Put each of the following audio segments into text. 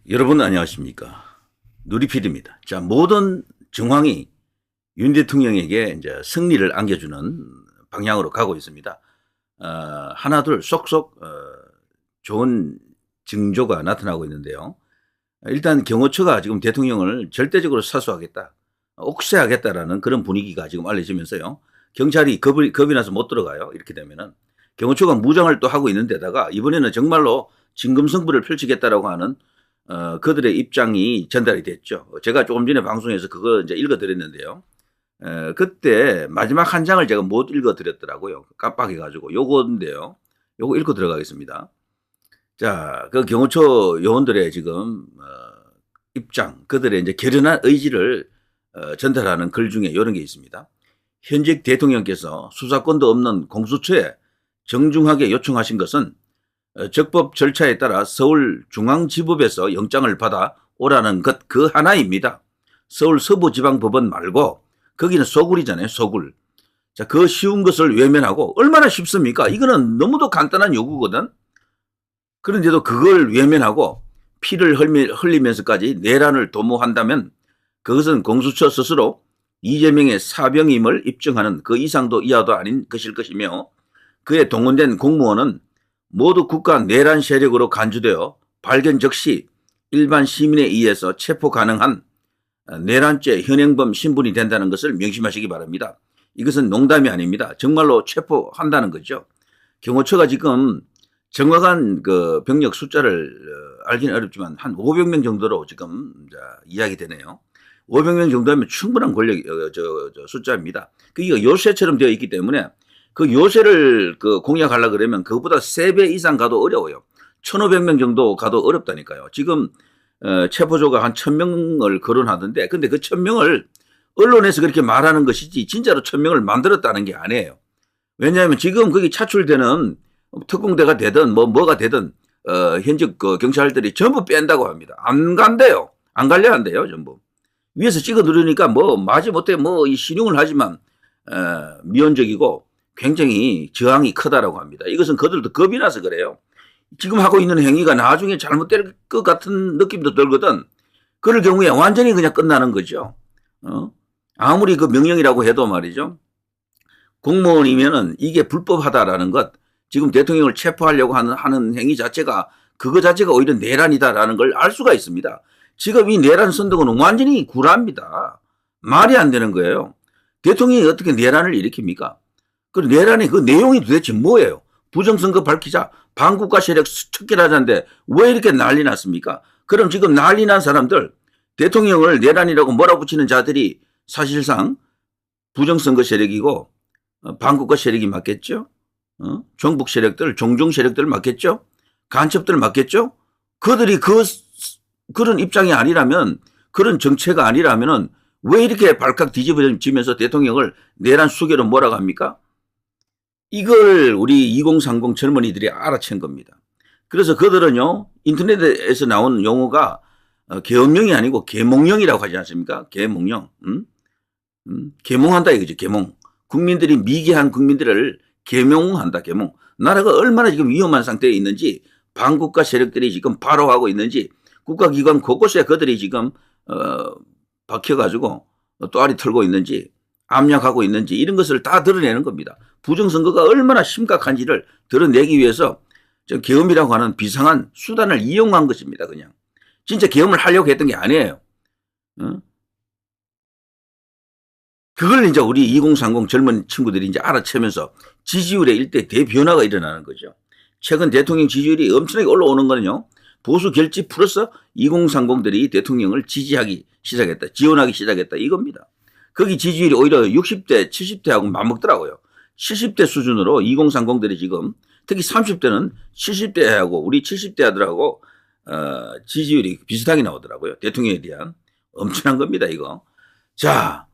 여러분 안녕하십니까. 누리필입니다. 자, 모든 정황이 윤 대통령에게 이제 승리를 안겨주는 방향으로 가고 있습니다. 하나둘 쏙쏙 좋은 징조가 나타나고 있는데요. 일단 경호처가 지금 대통령을 절대적으로 사수하겠다, 옥죄하겠다라는 그런 분위기가 지금 알려지면서요. 경찰이 겁이 나서 못 들어가요. 이렇게 되면은 경호처가 무장을 또 하고 있는 데다가 이번에는 정말로 진검승부를 펼치겠다라고 하는 그들의 입장이 전달이 됐죠. 제가 조금 전에 방송에서 그거 이제 읽어드렸는데요. 그때 마지막 한 장을 제가 못 읽어드렸더라고요. 깜빡해가지고. 요건데요. 요거 읽고 들어가겠습니다. 자, 그 경호처 요원들의 지금, 입장, 그들의 이제 결연한 의지를 전달하는 글 중에 이런 게 있습니다. 현직 대통령께서 수사권도 없는 공수처에 정중하게 요청하신 것은 적법 절차에 따라 서울중앙지법에서 영장을 받아 오라는 것 그 하나입니다. 서울 서부지방법원 말고 거기는 소굴이잖아요. 소굴. 자, 그 쉬운 것을 외면하고 얼마나 쉽습니까? 이거는 너무도 간단한 요구거든. 그런데도 그걸 외면하고 피를 흘리면서까지 내란을 도모한다면 그것은 공수처 스스로 이재명의 사병임을 입증하는 그 이상도 이하도 아닌 것일 것이며 그에 동원된 공무원은 모두 국가 내란 세력으로 간주되어 발견 즉시 일반 시민에 의해서 체포 가능한 내란죄 현행범 신분이 된다는 것을 명심하시기 바랍니다. 이것은 농담이 아닙니다. 정말로 체포한다는 거죠. 경호처가 지금 정확한 그 병력 숫자를 알기는 어렵지만 한 500명 정도로 지금 이야기되네요. 500명 정도면 충분한 권력 숫자입니다. 그게 요새처럼 되어 있기 때문에 그 요새를 그 공략하려고 그러면 그것보다 3배 이상 가도 어려워요. 1,500명 정도 가도 어렵다니까요. 지금 체포조가 한 1,000명을 거론하던데 근데 그 1,000명을 언론에서 그렇게 말하는 것이지 진짜로 1,000명을 만들었다는 게 아니에요. 왜냐하면 지금 거기 차출되는 특공대가 되든 뭐가 되든 현직 그 경찰들이 전부 뺀다고 합니다. 안 간대요. 안 갈려 한대요. 전부. 위에서 찍어 누르니까 뭐 마지못해 뭐 신용을 하지만 미온적이고 굉장히 저항이 크다라고 합니다. 이것은 그들도 겁이 나서 그래요. 지금 하고 있는 행위가 나중에 잘못될 것 같은 느낌도 들거든. 그럴 경우에 완전히 그냥 끝나는 거죠. 아무리 그 명령이라고 해도 말이죠. 공무원이면은 이게 불법하다라는 것, 지금 대통령을 체포하려고 하는 행위 자체가 그거 자체가 오히려 내란이다라는 걸 알 수가 있습니다. 지금 이 내란 선동은 완전히 구라입니다. 말이 안 되는 거예요. 대통령이 어떻게 내란을 일으킵니까? 그 내란의 그 내용이 도대체 뭐예요? 부정선거 밝히자, 반국가 세력 척결하자는데 왜 이렇게 난리 났습니까? 그럼 지금 난리 난 사람들, 대통령을 내란이라고 몰아붙이는 자들이 사실상 부정선거 세력이고 반국가 세력이 맞겠죠? 종북 세력들, 종종 세력들 맞겠죠? 간첩들 맞겠죠? 그들이 그런 입장이 아니라면, 그런 정체가 아니라면은 왜 이렇게 발칵 뒤집어지면서 대통령을 내란 수괴로 몰아갑니까? 이걸 우리 2030 젊은이들이 알아챈 겁니다. 그래서 그들은요, 인터넷에서 나온 용어가 계엄령이 아니고 계몽령이라고 하지 않습니까? 계몽령. 계몽한다 이거죠, 계몽. 국민들이 미개한 국민들을 계몽한다, 계몽. 나라가 얼마나 지금 위험한 상태에 있는지, 반국가 세력들이 지금 바로하고 있는지, 국가기관 곳곳에 그들이 지금 박혀가지고 또아리 털고 있는지, 압력하고 있는지 이런 것을 다 드러내는 겁니다. 부정선거가 얼마나 심각한지를 드러내기 위해서 계엄이라고 하는 비상한 수단을 이용한 것입니다. 그냥 진짜 계엄을 하려고 했던 게 아니에요. 그걸 이제 우리 2030 젊은 친구들이 이제 알아채면서 지지율의 일대 대변화가 일어나는 거죠. 최근 대통령 지지율이 엄청나게 올라오는 거는요, 보수 결집 플러스 2030들이 대통령을 지지하기 시작했다, 지원하기 시작했다 이겁니다. 거기 지지율이 오히려 60대, 70대하고 맞먹더라고요. 70대 수준으로 2030들이 지금, 특히 30대는 70대하고 우리 70대들하고 지지율이 비슷하게 나오더라고요. 대통령에 대한. 엄청난 겁니다, 이거. 자,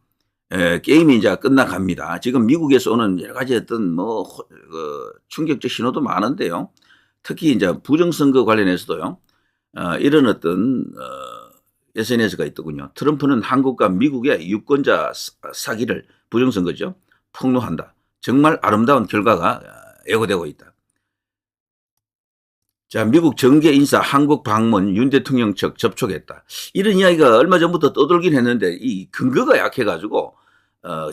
게임이 이제 끝나갑니다. 지금 미국에서 오는 여러 가지 어떤 충격적 신호도 많은데요. 특히 이제 부정선거 관련해서도요. 이런 어떤 SNS가 있더군요. 트럼프는 한국과 미국의 유권자 사기를, 부정선거죠, 폭로한다. 정말 아름다운 결과가 예고되고 있다. 자, 미국 정계 인사 한국 방문 윤 대통령 측 접촉했다. 이런 이야기가 얼마 전부터 떠돌긴 했는데 이 근거가 약해가지고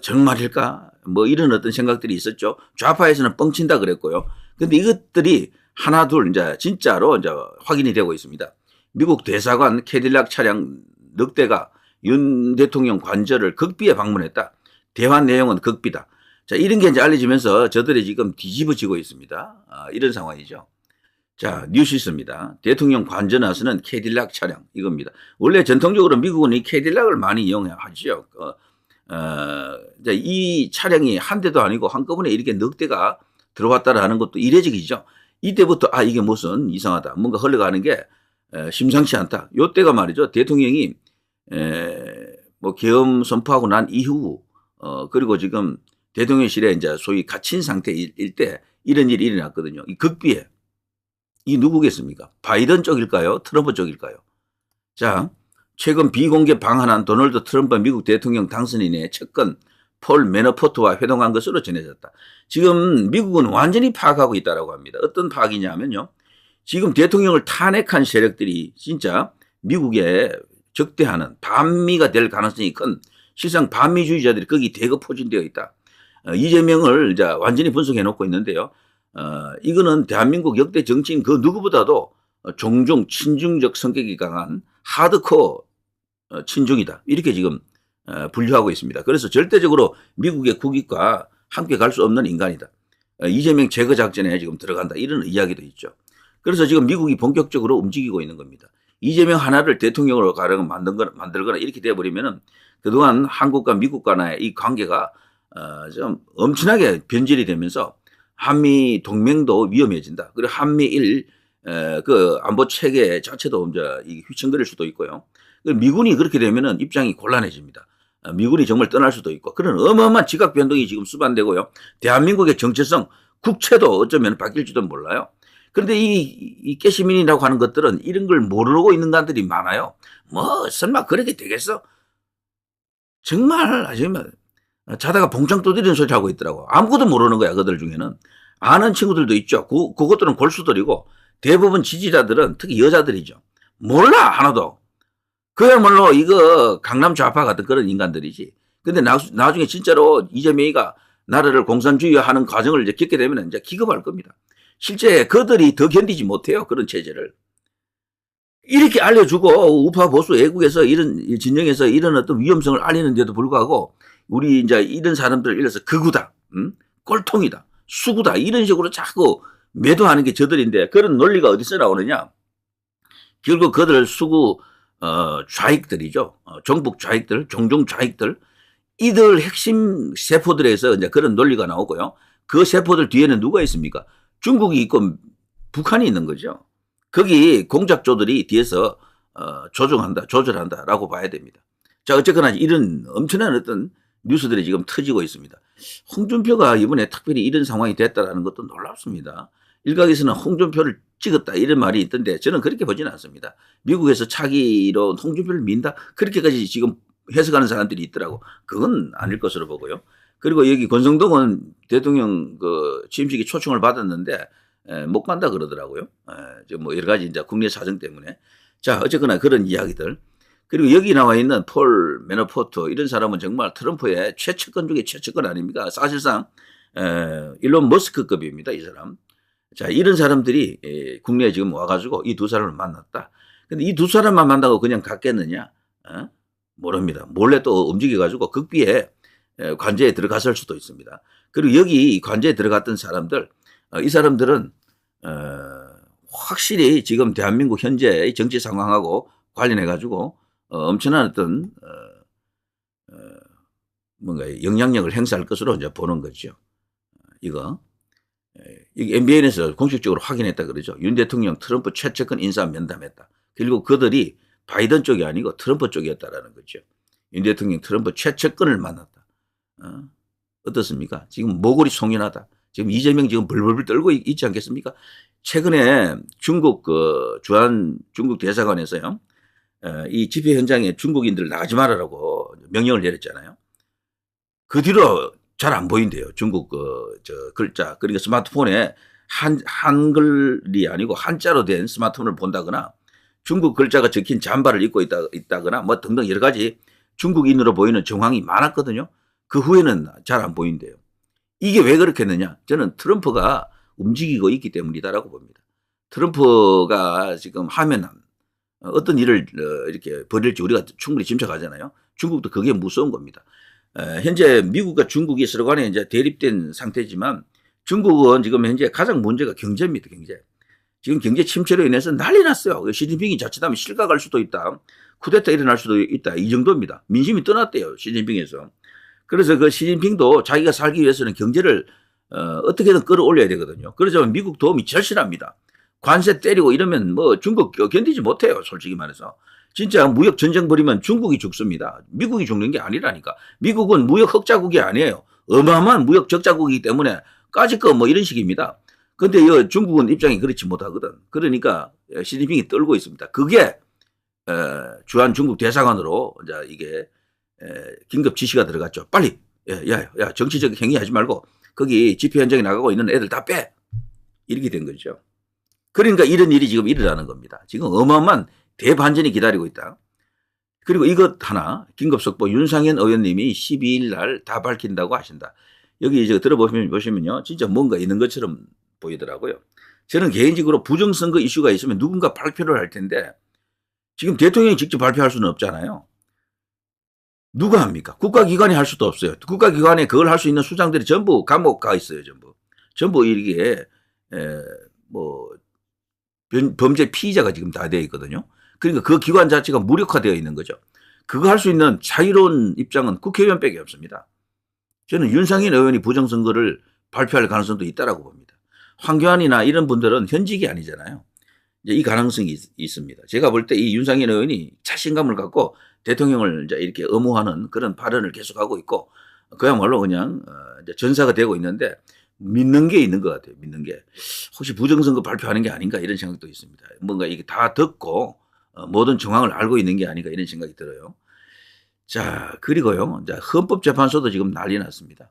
정말일까? 뭐 이런 어떤 생각들이 있었죠. 좌파에서는 뻥친다 그랬고요. 근데 이것들이 하나 둘 이제 진짜로 이제 확인이 되고 있습니다. 미국 대사관 캐딜락 차량 넉 대가 윤 대통령 관저를 극비에 방문했다. 대화 내용은 극비다. 자, 이런 게 이제 알려지면서 저들이 지금 뒤집어지고 있습니다. 이런 상황이죠. 자, 뉴스 있습니다. 대통령 관저 나서는 캐딜락 차량 이겁니다. 원래 전통적으로 미국은 이 캐딜락을 많이 이용하죠. 이 차량이 한 대도 아니고 한꺼번에 이렇게 넉 대가 들어왔다라는 것도 이례적이죠. 이때부터 이게 무슨 이상하다. 뭔가 흘러가는 게 심상치 않다. 요때가 말이죠. 대통령이 뭐 계엄 선포하고 난 이후 그리고 지금 대통령실에 이제 소위 갇힌 상태일 때 이런 일이 일어났거든요. 이 극비에 이 누구겠습니까? 바이든 쪽일까요? 트럼프 쪽일까요? 자, 최근 비공개 방한한 도널드 트럼프 미국 대통령 당선인의 측근 폴 매너포트와 회동한 것으로 전해졌다. 지금 미국은 완전히 파악하고 있다고 합니다. 어떤 파악이냐면요. 지금 대통령을 탄핵한 세력들이 진짜 미국에 적대하는 반미가 될 가능성이 큰 실상 반미주의자들이 거기 대거 포진되어 있다. 이재명을 이제 완전히 분석해 놓고 있는데요. 이거는 대한민국 역대 정치인 그 누구보다도 종중 친중적 성격이 강한 하드코어 친중이다. 이렇게 지금 분류하고 있습니다. 그래서 절대적으로 미국의 국익과 함께 갈 수 없는 인간이다. 이재명 제거 작전에 지금 들어간다. 이런 이야기도 있죠. 그래서 지금 미국이 본격적으로 움직이고 있는 겁니다. 이재명 하나를 대통령으로 만들거나 이렇게 되어버리면은 그동안 한국과 미국 간의 이 관계가 좀 엄청나게 변질이 되면서 한미 동맹도 위험해진다. 그리고 한미일 그 안보 체계 자체도 이제 휘청거릴 수도 있고요. 미군이 그렇게 되면은 입장이 곤란해집니다. 미군이 정말 떠날 수도 있고 그런 어마어마한 지각 변동이 지금 수반되고요. 대한민국의 정체성, 국채도 어쩌면 바뀔지도 몰라요. 그런데 이 깨시민이라고 하는 것들은 이런 걸 모르고 있는 간들이 많아요. 뭐 설마 그렇게 되겠어? 정말 자다가 봉창 두드리는 소리 하고 있더라고. 아무것도 모르는 거야. 그들 중에는. 아는 친구들도 있죠. 그것들은 골수들이고 대부분 지지자들은 특히 여자들이죠. 몰라 하나도. 그야말로 이거 강남 좌파 같은 그런 인간들이지. 근데 나중에 진짜로 이재명이가 나라를 공산주의화하는 과정을 이제 겪게 되면 이제 기겁할 겁니다. 실제 그들이 더 견디지 못해요. 그런 체제를. 이렇게 알려주고 우파 보수 애국에서 이런 진영에서 이런 어떤 위험성을 알리는데도 불구하고 우리 이제 이런 사람들을 일러서 극우다, 꼴통이다, 수구다 이런 식으로 자꾸 매도하는 게 저들인데 그런 논리가 어디서 나오느냐? 결국 그들 수구 좌익들이죠. 종북 좌익들, 종종 좌익들 이들 핵심 세포들에서 이제 그런 논리가 나오고요. 그 세포들 뒤에는 누가 있습니까? 중국이 있고 북한이 있는 거죠. 거기 공작조들이 뒤에서 조절한다라고 봐야 됩니다. 자, 어쨌거나 이런 엄청난 어떤 뉴스들이 지금 터지고 있습니다. 홍준표가 이번에 특별히 이런 상황이 됐다는 것도 놀랍습니다. 일각에서는 홍준표를 찍었다 이런 말이 있던데 저는 그렇게 보지는 않습니다. 미국에서 차기로 홍준표를 민다 그렇게까지 지금 해석하는 사람들이 있더라고. 그건 아닐 것으로 보고요. 그리고 여기 권성동은 대통령 그 취임식에 초청을 받았는데 못 간다 그러더라고요. 뭐 여러 가지 이제 국내 사정 때문에. 자, 어쨌거나 그런 이야기들. 그리고 여기 나와 있는 폴 매너포트 이런 사람은 정말 트럼프의 최측근 중에 최측근 아닙니까? 사실상 일론 머스크급입니다. 이 사람. 자, 이런 사람들이 국내에 지금 와가지고 이 두 사람을 만났다. 근데 이 두 사람만 만나고 그냥 갔겠느냐? 모릅니다. 몰래 또 움직여가지고 극비에 관제에 들어갔을 수도 있습니다. 그리고 여기 관제에 들어갔던 사람들, 이 사람들은 확실히 지금 대한민국 현재의 정치 상황하고 관련해가지고 엄청난 어떤 뭔가 영향력을 행사할 것으로 이제 보는 거죠. 이거 NBN에서 공식적으로 확인했다 그러죠. 윤 대통령 트럼프 최측근 인사 면담했다. 그리고 그들이 바이든 쪽이 아니고 트럼프 쪽이었다라는 거죠. 윤 대통령 트럼프 최측근을 만났다. 어떻습니까? 지금 모골이 송연하다. 지금 이재명 지금 벌벌벌 떨고 있지 않겠습니까? 최근에 중국 주한 중국 대사관에서요. 이 집회 현장에 중국인들 나가지 말아라고 명령을 내렸잖아요. 그 뒤로 잘 안 보인대요. 중국 저 글자 그러니까 스마트폰에 한글이 아니고 한자로 된 스마트폰을 본다거나 중국 글자가 적힌 잠바를 입고 있다거나 뭐 등등 여러 가지 중국인으로 보이는 정황이 많았거든요. 그 후에는 잘 안 보인대요. 이게 왜 그렇게 했느냐? 저는 트럼프가 움직이고 있기 때문이다라고 봅니다. 트럼프가 지금 하면 어떤 일을 이렇게 벌일지 우리가 충분히 짐작하잖아요. 중국도 그게 무서운 겁니다. 현재 미국과 중국이 서로 간에 이제 대립된 상태지만 중국은 지금 현재 가장 문제가 경제입니다. 경제. 지금 경제 침체로 인해서 난리 났어요. 시진핑이 자칫하면 실각할 수도 있다. 쿠데타 일어날 수도 있다. 이 정도입니다. 민심이 떠났대요. 시진핑에서. 그래서 그 시진핑도 자기가 살기 위해서는 경제를 어떻게든 끌어올려야 되거든요. 그러자면 미국 도움이 절실합니다. 관세 때리고 이러면 뭐 중국 견디지 못해요. 솔직히 말해서. 진짜 무역 전쟁 벌이면 중국이 죽습니다. 미국이 죽는 게 아니라니까. 미국은 무역 흑자국이 아니에요. 어마어마한 무역 적자국이기 때문에 까짓 거 뭐 이런 식입니다. 근데 중국은 입장이 그렇지 못하거든. 그러니까 시진핑이 떨고 있습니다. 그게 주한 중국 대사관으로 이제 이게 긴급 지시가 들어갔죠. 빨리 야 정치적 행위하지 말고 거기 집회 현장에 나가고 있는 애들 다 빼. 이렇게 된 거죠. 그러니까 이런 일이 지금 일어나는 겁니다. 지금 어마어마한 대반전이 기다리고 있다. 그리고 이것 하나 긴급속보 윤상현 의원님이 12일 날 다 밝힌다고 하신다. 여기 이제 들어보시면요. 진짜 뭔가 있는 것처럼 보이더라고요. 저는 개인적으로 부정선거 이슈가 있으면 누군가 발표를 할 텐데 지금 대통령이 직접 발표할 수는 없잖아요. 누가 합니까? 국가기관이 할 수도 없어요. 국가기관에 그걸 할 수 있는 수장들이 전부 감옥 가 있어요. 전부 이게 뭐 범죄 피의자가 지금 다 되어 있거든요. 그러니까 그 기관 자체가 무력화되어 있는 거죠. 그거 할 수 있는 자유로운 입장은 국회의원밖에 없습니다. 저는 윤상현 의원이 부정선거를 발표할 가능성도 있다라고 봅니다. 황교안이나 이런 분들은 현직이 아니잖아요. 이제 이 가능성이 있습니다. 제가 볼 때 이 윤상현 의원이 자신감을 갖고 대통령을 이제 이렇게 엄호하는 그런 발언을 계속하고 있고 그야말로 그냥 이제 전사가 되고 있는데 믿는 게 있는 것 같아요. 믿는 게. 혹시 부정선거 발표하는 게 아닌가 이런 생각도 있습니다. 뭔가 이게 다 듣고 모든 정황을 알고 있는 게 아닌가 이런 생각이 들어요. 자, 그리고요. 이제 헌법재판소도 지금 난리 났습니다.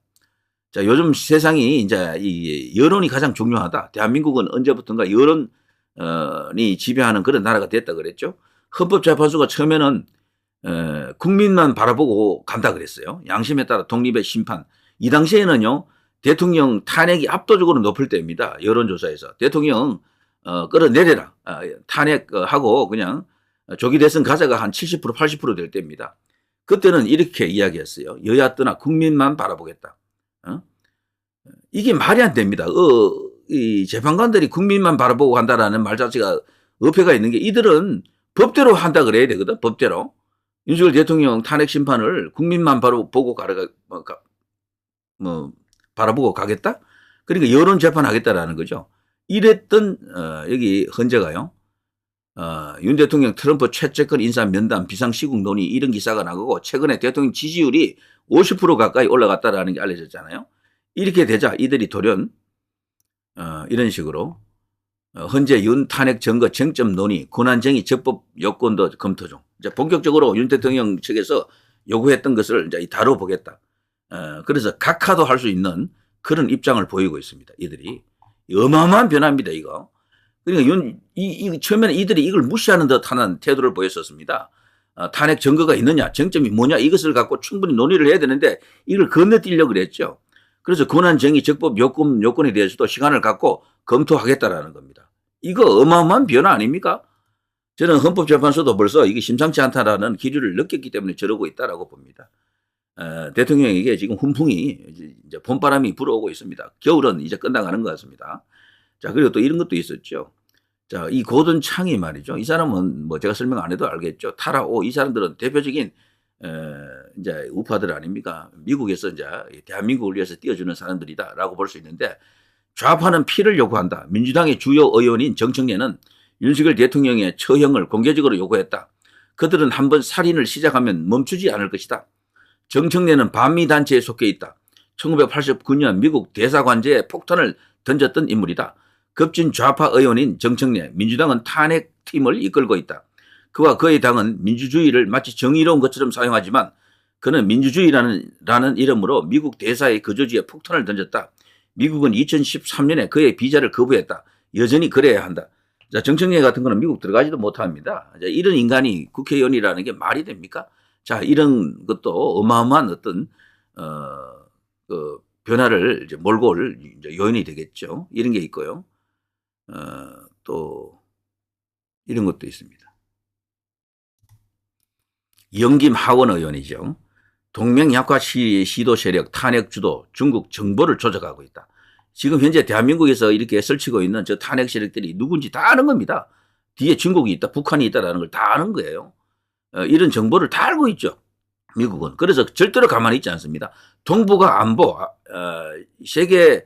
자, 요즘 세상이 이제 이 여론이 가장 중요하다. 대한민국은 언제부턴가 여론이 지배하는 그런 나라가 됐다 그랬죠. 헌법재판소가 처음에는 국민만 바라보고 간다 그랬어요. 양심에 따라 독립의 심판. 이 당시에는요. 대통령 탄핵이 압도적으로 높을 때입니다. 여론조사에서. 대통령 끌어내려라. 탄핵하고 그냥 조기 대선 가자가 한 70% 80% 될 때입니다. 그때는 이렇게 이야기했어요. 여야 떠나 국민만 바라보겠다. 이게 말이 안 됩니다. 이 재판관들이 국민만 바라보고 간다라는 말 자체가 어폐가 있는 게 이들은 법대로 한다 그래야 되거든. 법대로. 윤석열 대통령 탄핵 심판을 국민만 바라보고 바라보고 가겠다? 그러니까 여론 재판하겠다라는 거죠. 이랬던 여기 헌재가요. 윤 대통령 트럼프 최측근 인사 면담 비상시국 논의 이런 기사가 나가고 최근에 대통령 지지율이 50% 가까이 올라갔다라는 게 알려졌잖아요. 이렇게 되자 이들이 돌연 이런 식으로 헌재 윤 탄핵 증거 쟁점 논의 권한쟁의 적법 요건도 검토 중. 이제 본격적으로 윤 대통령 측에서 요구했던 것을 이제 다뤄보겠다. 그래서 각하도 할 수 있는 그런 입장을 보이고 있습니다. 이들이 어마어마한 변화입니다. 이거. 그러니까 처음에는 이들이 이걸 무시하는 듯하는 태도를 보였었습니다. 탄핵 증거가 있느냐, 쟁점이 뭐냐 이것을 갖고 충분히 논의를 해야 되는데 이걸 건너뛰려고 그랬죠. 그래서 권한쟁의 적법 요건에 대해서도 시간을 갖고 검토하겠다라는 겁니다. 이거 어마어마한 변화 아닙니까? 저는 헌법재판소도 벌써 이게 심상치 않다라는 기류를 느꼈기 때문에 저러고 있다라고 봅니다. 대통령에게 지금 훈풍이 이제 봄바람이 불어오고 있습니다. 겨울은 이제 끝나가는 것 같습니다. 자, 그리고 또 이런 것도 있었죠. 자, 이 고든 창이 말이죠. 이 사람은 뭐 제가 설명 안 해도 알겠죠. 타라오 이 사람들은 대표적인 이제 우파들 아닙니까? 미국에서 이제 대한민국을 위해서 뛰어주는 사람들이다라고 볼 수 있는데 좌파는 피를 요구한다. 민주당의 주요 의원인 정청래는 윤석열 대통령의 처형을 공개적으로 요구했다. 그들은 한번 살인을 시작하면 멈추지 않을 것이다. 정청래는 반미 단체에 속해 있다. 1989년 미국 대사관제에 폭탄을 던졌던 인물이다. 급진 좌파 의원인 정청래, 민주당은 탄핵팀을 이끌고 있다. 그와 그의 당은 민주주의를 마치 정의로운 것처럼 사용하지만 그는 민주주의라는 이름으로 미국 대사의 거주지에 폭탄을 던졌다. 미국은 2013년에 그의 비자를 거부했다. 여전히 그래야 한다. 자, 정청래 같은 거는 미국 들어가지도 못합니다. 자, 이런 인간이 국회의원이라는 게 말이 됩니까? 자, 이런 것도 어마어마한 어떤, 그 변화를 이제 몰고 올 이제 요인이 되겠죠. 이런 게 있고요. 또, 이런 것도 있습니다. 영김 하원 의원이죠. 동맹 약화 시도 세력 탄핵 주도 중국 정보를 조작하고 있다. 지금 현재 대한민국에서 이렇게 설치고 있는 저 탄핵 세력들이 누군지 다 아는 겁니다. 뒤에 중국이 있다, 북한이 있다라는 걸 다 아는 거예요. 이런 정보를 다 알고 있죠. 미국은. 그래서 절대로 가만히 있지 않습니다. 동북아 안보, 세계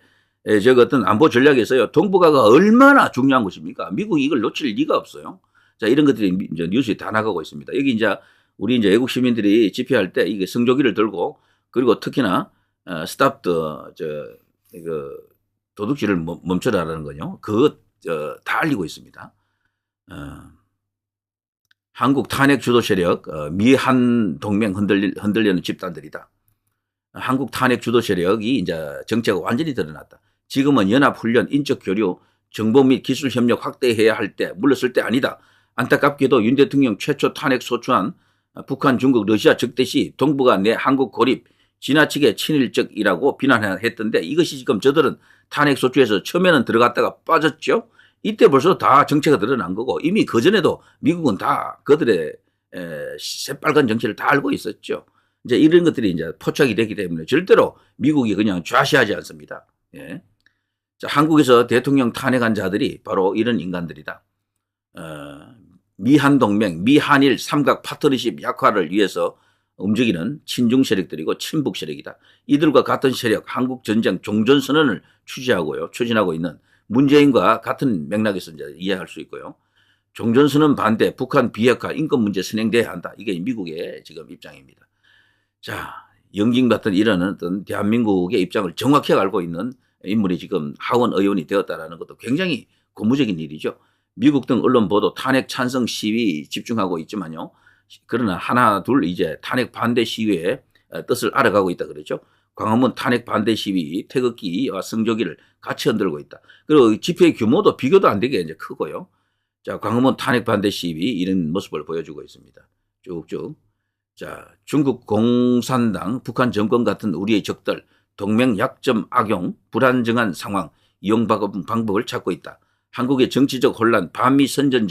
어떤 안보 전략에서요, 동북아가 얼마나 중요한 것입니까? 미국이 이걸 놓칠 리가 없어요. 자, 이런 것들이 이제 뉴스에 다 나가고 있습니다. 여기 이제 우리 이제 외국 시민들이 집회할 때 이게 성조기를 들고 그리고 특히나 스탑 도둑질을 멈춰라라는 거요. 그거 다 알리고 있습니다. 한국 탄핵 주도 세력 미한 동맹 흔들려는 집단들이다. 한국 탄핵 주도 세력이 이제 정체가 완전히 드러났다. 지금은 연합훈련, 인적 교류, 정보 및 기술 협력 확대해야 할 때 물러설 때 아니다. 안타깝게도 윤 대통령 최초 탄핵 소추안 북한, 중국, 러시아 적대시 동북아 내 한국 고립 지나치게 친일적이라고 비난했던데 이것이 지금 저들은 탄핵 소추에서 처음에는 들어갔다가 빠졌죠. 이때 벌써 다 정체가 드러난 거고 이미 그전에도 미국은 다 그들의 새빨간 정체를 다 알고 있었죠. 이제 이런 것들이 이제 포착이 되기 때문에 절대로 미국이 그냥 좌시하지 않습니다. 예. 자, 한국에서 대통령 탄핵한 자들이 바로 이런 인간들이다. 미한 동맹, 미한일 삼각 파트너십 약화를 위해서 움직이는 친중 세력들이고 친북 세력이다. 이들과 같은 세력, 한국 전쟁 종전선언을 추진하고 있는 문재인과 같은 맥락에서 이제 이해할 수 있고요. 종전선언 반대, 북한 비핵화, 인권 문제 선행돼야 한다. 이게 미국의 지금 입장입니다. 자, 영진 같은 이런 어떤 대한민국의 입장을 정확히 알고 있는 인물이 지금 하원 의원이 되었다라는 것도 굉장히 고무적인 일이죠. 미국 등 언론 보도 탄핵 찬성 시위 집중하고 있지만요. 그러나 하나 둘 이제 탄핵 반대 시위의 뜻을 알아가고 있다 그러죠. 광화문 탄핵 반대 시위 태극기와 성조기를 같이 흔들고 있다. 그리고 집회 규모도 비교도 안 되게 이제 크고요. 자, 광화문 탄핵 반대 시위 이런 모습을 보여주고 있습니다. 쭉쭉. 자, 중국 공산당, 북한 정권 같은 우리의 적들 동맹 약점 악용, 불안정한 상황 이용 방법을 찾고 있다. 한국의 정치적 혼란, 반미 선전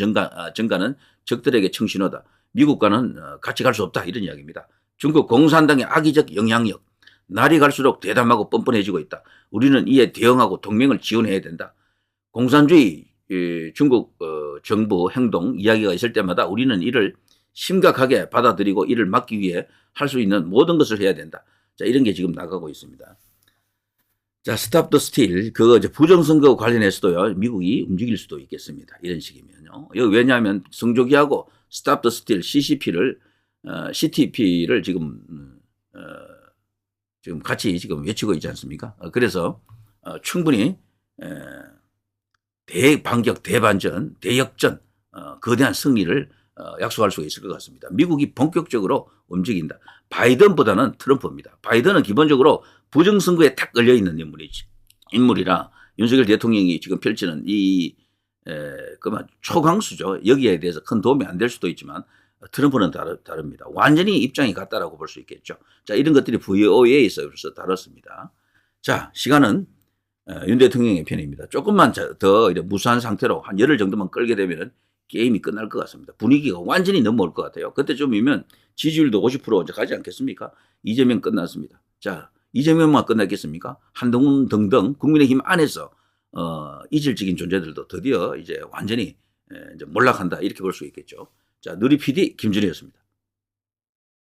증가는 적들에게 청신호다. 미국과는 같이 갈 수 없다. 이런 이야기입니다. 중국 공산당의 악의적 영향력, 날이 갈수록 대담하고 뻔뻔해지고 있다. 우리는 이에 대응하고 동맹을 지원해야 된다. 공산주의 중국 정부 행동 이야기가 있을 때마다 우리는 이를 심각하게 받아들이고 이를 막기 위해 할 수 있는 모든 것을 해야 된다. 자, 이런 게 지금 나가고 있습니다. 자, 스탑 더 스틸, 그거 이제 부정선거 관련해서도요, 미국이 움직일 수도 있겠습니다. 이런 식이면요. 여기 왜냐하면 성조기하고 스탑 더 스틸 CTP를 지금 같이 지금 외치고 있지 않습니까? 그래서 충분히 대반격, 대반전, 대역전, 거대한 승리를 약속할 수 있을 것 같습니다. 미국이 본격적으로 움직인다. 바이든보다는 트럼프입니다. 바이든은 기본적으로 부정선거에 탁 걸려있는 인물이라 윤석열 대통령이 지금 펼치는 그만 초강수죠. 여기에 대해서 큰 도움이 안 될 수도 있지만 트럼프는 다릅니다. 완전히 입장이 같다라고 볼 수 있겠죠. 자, 이런 것들이 VOA에서 다뤘습니다. 자, 시간은 윤 대통령의 편입니다. 조금만 더 무수한 상태로 한 열흘 정도만 끌게 되면 게임이 끝날 것 같습니다. 분위기가 완전히 넘어올 것 같아요. 그때쯤이면 지지율도 50% 가지 않겠습니까? 이재명 끝났습니다. 자, 이재명만 끝났겠습니까? 한동훈 등등 국민의힘 안에서 이질적인 존재들도 드디어 이제 완전히 이제 몰락한다 이렇게 볼 수 있겠죠. 자, 누리 PD 김준희였습니다.